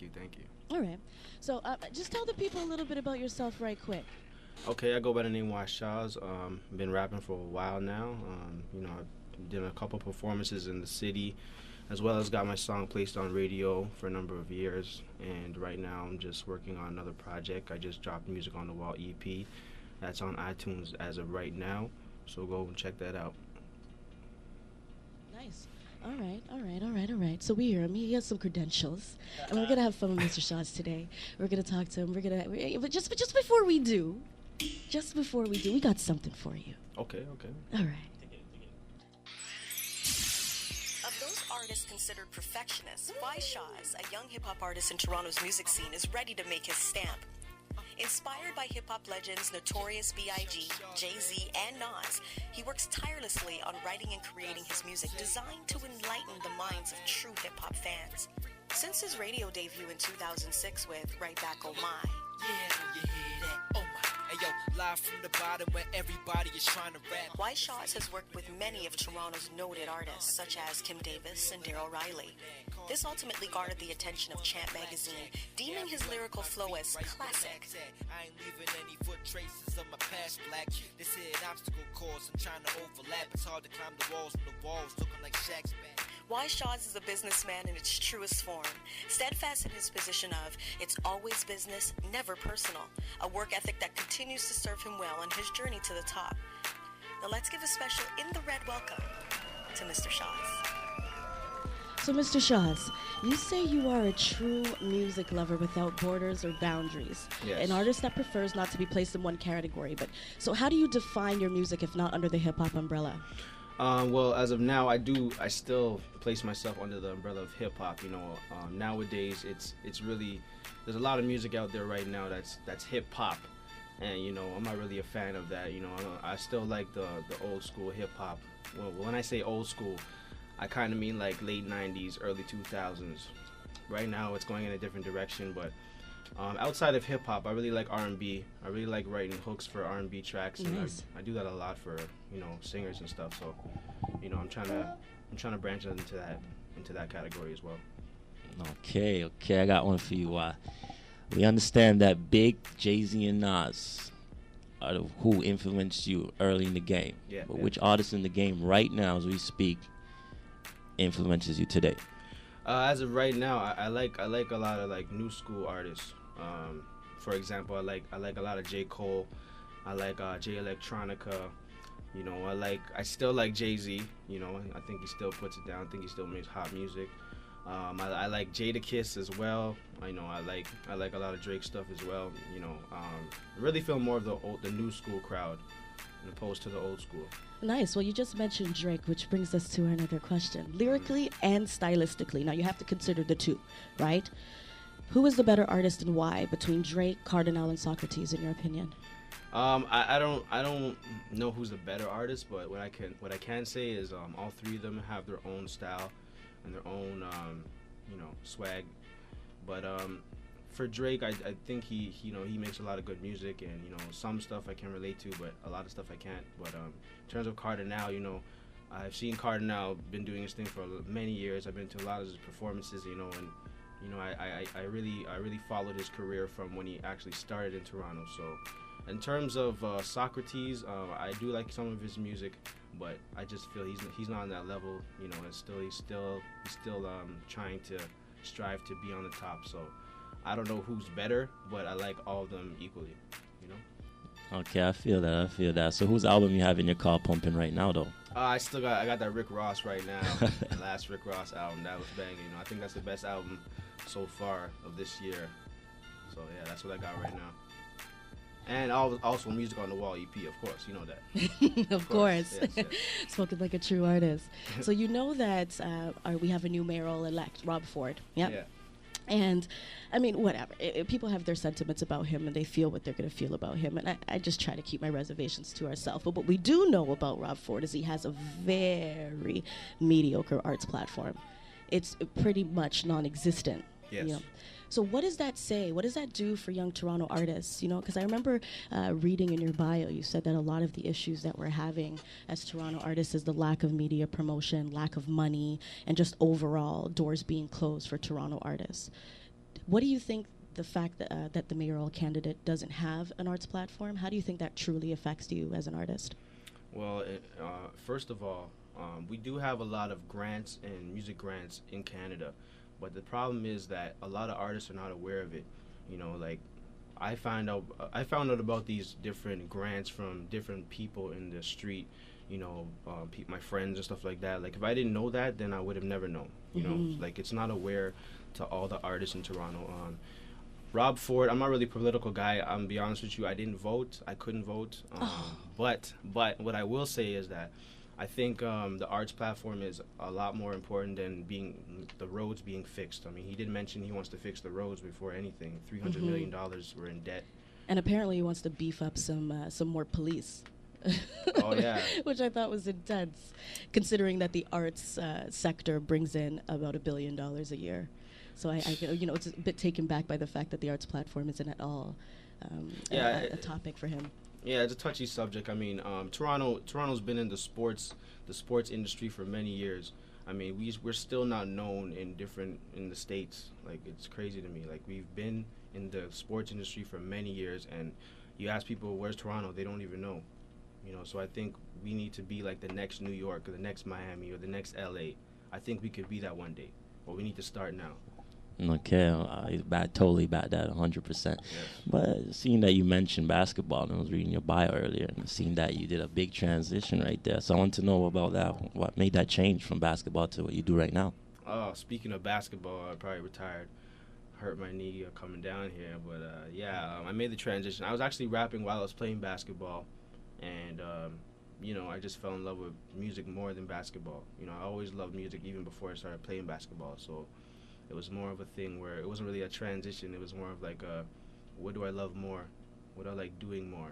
thank you. All right. So just tell the people a little bit about yourself right quick. Okay, I go by the name YShaws. Been rapping for a while now. I've done a couple performances in the city, as well as got my song placed on radio for a number of years. And right now, I'm just working on another project. I just dropped Music on the Wall EP. That's on iTunes as of right now. So go and check that out. Nice. All right, all right, all right, all right. So we hear him. He has some credentials, and we're gonna have fun with Mr. Shaws today. We're gonna talk to him. But just before we do, we got something for you. Okay, okay. All right. Of those artists considered perfectionists, YShaws, a young hip-hop artist in Toronto's music scene, is ready to make his stamp. Inspired by hip-hop legends Notorious B.I.G., Jay-Z, and Nas, he works tirelessly on writing and creating his music designed to enlighten the minds of true hip-hop fans. Since his radio debut in 2006 with Right Back Oh My, Yeah, you hear that? Oh my. Hey yo, live from the bottom where everybody is trying to rap. YShaws has worked with many of Toronto's noted artists, such as Kim Davis and Daryl Riley. This ultimately garnered the attention of Champ magazine, deeming his lyrical flow as classic. I ain't leaving any foot traces of my past black. This here an obstacle course, I'm trying to overlap. It's hard to climb the walls when the walls looking like Shaq's back. YShaws is a businessman in its truest form, steadfast in his position of it's always business, never personal, a work ethic that continues to serve him well on his journey to the top. Now let's give a special In the Red welcome to Mr. Shaws. So, Mr. Shaws, you say you are a true music lover without borders or boundaries. Yes. An artist that prefers not to be placed in one category. But so, how do you define your music if not under the hip hop umbrella? Well, as of now, I still place myself under the umbrella of hip hop. Nowadays, it's really, there's a lot of music out there right now that's hip hop, and I'm not really a fan of that. I still like the old school hip hop. Well, when I say old school, I kind of mean like late '90s, early 2000s. Right now, it's going in a different direction, but outside of hip hop, I really like R&B. I really like writing hooks for R&B tracks, and Nice. I do that a lot for singers and stuff. So, I'm trying to branch into that category as well. Okay, I got one for you. We understand that Big, Jay-Z, and Nas are who influenced you early in the game. Yeah, But yeah. which artist in the game right now, as we speak, influences you today? As of right now, I like a lot of like new school artists. For example, I like a lot of J. Cole. I like J Electronica. I still like Jay-Z. I think he still puts it down. I think he still makes hot music. I like Jadakiss as well. I like a lot of Drake stuff as well. I really feel more of the new school crowd, as opposed to the old school. Nice. Well, you just mentioned Drake, which brings us to another question. Lyrically and stylistically, now you have to consider the two, right? Who is the better artist and why between Drake, Cardinal, and Socrates, in your opinion? I don't know who's the better artist, but what I can say is all three of them have their own style and their own swag. But for Drake, I think he makes a lot of good music, and some stuff I can relate to, but a lot of stuff I can't. But in terms of Cardinal, I've seen Cardinal been doing his thing for many years. I've been to a lot of his performances, and I really followed his career from when he actually started in Toronto. So in terms of Socrates, I do like some of his music, but I just feel he's not on that level. He's still trying to strive to be on the top. So I don't know who's better, but I like all of them equally. Okay, I feel that. So whose album you have in your car pumping right now, though? I got that Rick Ross right now. The last Rick Ross album, that was banging. I think that's the best album so far of this year. So yeah, that's what I got right now. And also Music on the Wall EP, of course. You know that. Of course. Yes. Spoken like a true artist. So you know that we have a new mayoral-elect, Rob Ford. Yep. Yeah. And, I mean, whatever. People have their sentiments about him, and they feel what they're going to feel about him. And I just try to keep my reservations to ourselves. But what we do know about Rob Ford is he has a very mediocre arts platform. It's pretty much non-existent. Yes. So what does that say? What does that do for young Toronto artists? Because I remember reading in your bio, you said that a lot of the issues that we're having as Toronto artists is the lack of media promotion, lack of money, and just overall doors being closed for Toronto artists. What do you think the fact that the mayoral candidate doesn't have an arts platform, how do you think that truly affects you as an artist? Well, first of all, we do have a lot of grants and music grants in Canada, but the problem is that a lot of artists are not aware of it. You know, like I found out about these different grants from different people in the street. You know, my friends and stuff like that. Like if I didn't know that, then I would have never known. You know, like it's not aware to all the artists in Toronto. Rob Ford, I'm not really a political guy. I'm be honest with you. I didn't vote. I couldn't vote. But what I will say is that I think the arts platform is a lot more important than the roads being fixed. I mean, he did mention he wants to fix the roads before anything. $300 million we're in debt. And apparently he wants to beef up some more police. Oh yeah. Which I thought was intense, considering that the arts sector brings in about $1 billion a year. So I it's a bit taken back by the fact that the arts platform isn't at all a topic for him. Yeah, it's a touchy subject. I mean, Toronto's been in the sports industry for many years. I mean, we're still not known in the States. Like, it's crazy to me. Like, we've been in the sports industry for many years, and you ask people, where's Toronto? They don't even know. You know, so I think we need to be like the next New York or the next Miami or the next LA. I think we could be that one day, but we need to start now. Okay, I totally back that 100%. Yes. But seeing that you mentioned basketball, and I was reading your bio earlier, and seeing that you did a big transition right there. So I want to know about that. What made that change from basketball to what you do right now? Oh, speaking of basketball, I probably retired. Hurt my knee coming down here, but I made the transition. I was actually rapping while I was playing basketball, and I just fell in love with music more than basketball. You know, I always loved music even before I started playing basketball. So it was more of a thing where it wasn't really a transition. It was more of like what do I love more? What do I like doing more?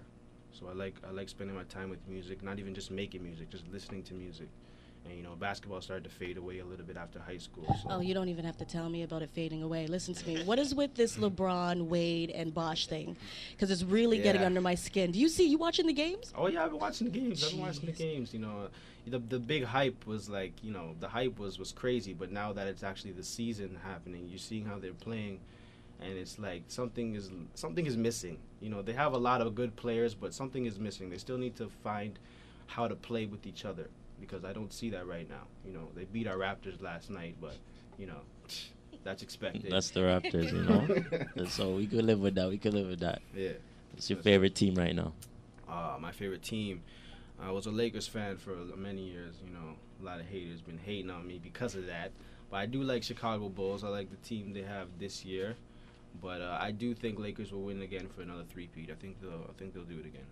So I like spending my time with music, not even just making music, just listening to music. And basketball started to fade away a little bit after high school. So. Oh, you don't even have to tell me about it fading away. Listen to me. What is with this LeBron, Wade, and Bosh thing? Because it's really getting under my skin. You watching the games? Oh yeah, I've been watching the games. The big hype was like, the hype was crazy. But now that it's actually the season happening, you're seeing how they're playing, and it's like something is missing. They have a lot of good players, but something is missing. They still need to find how to play with each other, because I don't see that right now. They beat our Raptors last night, but that's expected. That's the Raptors, So we could live with that. Yeah. What's your favorite team right now? My favorite team. I was a Lakers fan for many years. A lot of haters been hating on me because of that. But I do like Chicago Bulls. I like the team they have this year. But I do think Lakers will win again for another three-peat. I think they'll do it again.